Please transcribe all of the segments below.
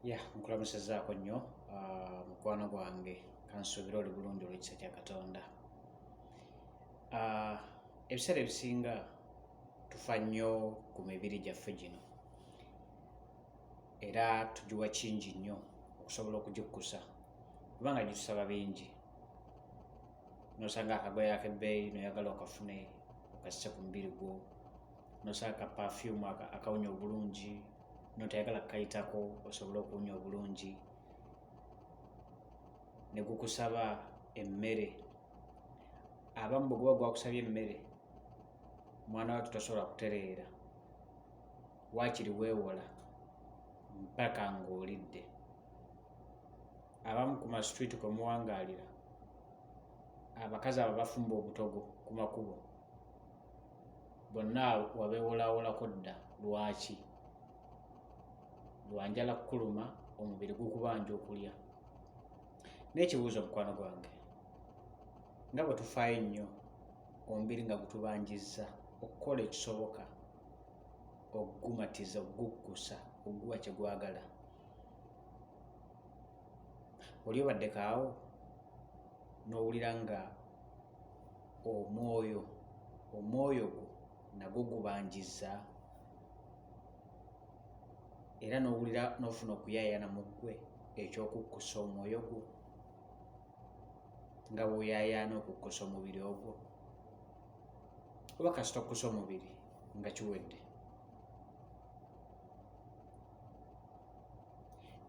Nkulamusizaako nnyo mukwano gwange kansuubira oli bulungi olw'ekisa kya Katonda. Ebiseera ebisinga tufa nnyo ku mibiri gyaffe gino era tugiwa kingi nnyo okusobola okugikkusa kubanga gitusaba bingi. N'osanga akagoye ak'ebbeeyi n'oyagala okafune okasse ku mubiri gwo, n'osanga ka perfume akawunya obulungi n'otayagala kukayitako osobole okuwunya obulungi, ne gukusaba emmere. Abamu bwe guba gwakusabye emmere mwana wattu tosobola kutereera, waakiri weewola mpaka ng'olidde. Abamu ku masituliti kwe muwangaalira, abakazi abo bafumba obutogo ku makubo, bonna wabeewolaawolako dda. Lwaki? Lwa njala kkuluma, omubiri gukubanja okulya. N'ekibuuzo mukwano gwange, nga bwe tufaayo ennyo omubiri nga gutubanjizza okukola ekisoboka okugumatiza, okugukkusa, okuguwa kye gwagala, oli obaddeko awo n'owulira nga omwoyo gwo nagwo gubanjizza, era n'owulira n'ofuna okuyaayana mu ggwe eky'okukkusa omwoyo gwo nga bw'oyaayaana okukkusa omubiri ogwo, oba kasita okkusa omubiri nga kiwedde.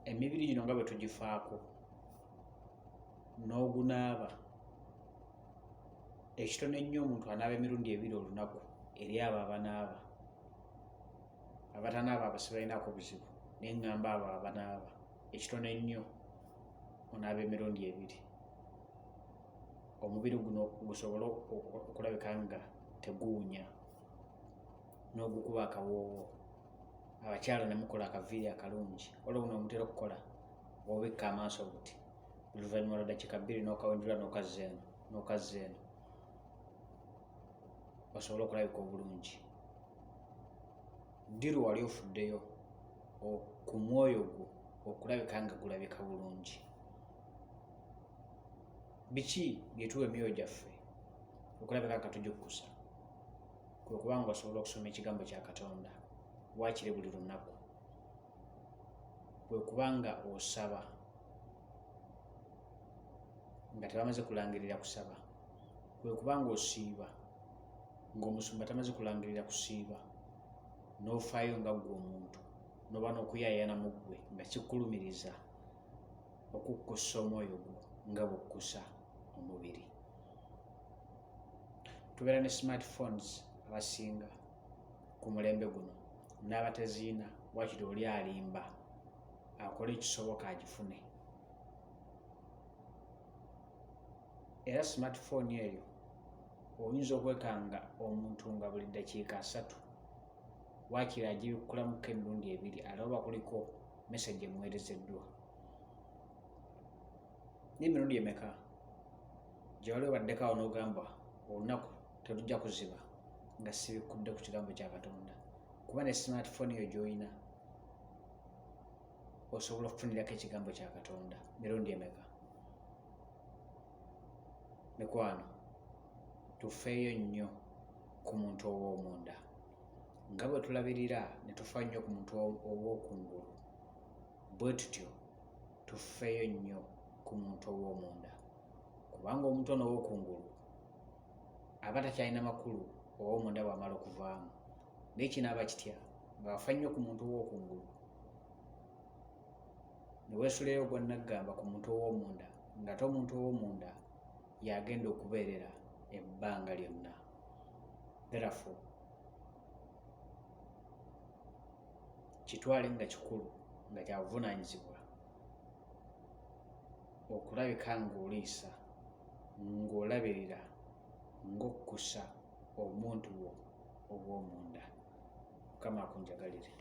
Emibiri gino nga bwe tugifaako n'ogunaaba, ekitono ennyo omuntu anaaba emirundi 2 olunaku eri abo abanaaba. Abatanaaba abo sibalinaako buzibu, naye ŋŋamba abo abanaaba ekitono ennyo onaaba emirundi 2, omubiri guno gusobole okulabika nga teguwunya, n'ogukuba akawoowo. Abakyala ne mukola akaviiri akalungi, waliwo buno omutera okukola obikka amaaso buti, oluvannyuma lwa ddakiika 2 n'okawunjula n'okazza eno osobole okulabika obulungi. Ddi lwe wali ofuddeyo ku mwoyo gwo okulabika nga gulabika bulungi? Biki bye tuwa emyoyo gyaffe okulabika nga tugikkusa? Kwe kubanga osobola okusoma ekigambo kya Katonda waakiri buli lunaku, kwe kubanga osaba nga tebamaze kulangirira kusaba, kwe kubanga osiiba ng'omusumba tamaze kulangirira kusiiba, n'ofaayo nga ggwe omuntu, n'oba n'okuyaayaana mu ggwe nga kikkulumiriza okukkusa omwoyo gwo nga bw'okkusa omubiri. Tubeera ne smartphones abasinga ku mulembe guno, n'abateziina waakiri oli alimba akole ekisoboka agifune. Era smartphone eyo oyinza okwekanga omuntu nga buli ddakiika 3 waakiri agibikkulamuko emirundi 2 alaba kuliko message emuweerezeddwa. N'emirundi emeka gye wali obaddeko awo n'ogamba olunaku terujja kuziba nga sibikkudde ku kigambo kya Katonda? Kuba ne smartphone eyo gy'olina osobola okufunirako ekigambo kya Katonda mirundi emeka? Mikwano, tufeeyo nnyo ku muntu ow'omunda. Nga bwe tulabirira ne tufa nnyo ku muntu ow'okungulu, bwe tutyo tufeeyo nnyo ku muntu ow'omunda, kubanga omuntu ono ow'okungulu aba takyalina makulu ow'omunda bw'amala okuvaamu, naye kinaaba kitya ng'afa nnyo ku muntu ow'okungulu ne weesuleyo gwe naggamba ku muntu ow'omunda, ng'ate omuntu ow'omunda y'agenda okubeerera ebbanga lyonna. Therefore kitwale nga kikulu nga kya buvunaanyizibwa okulabika ng'oliisa, ng'olabirira, ng'okkusa omuntu wo ow'omunda. Mukama akunjagalire.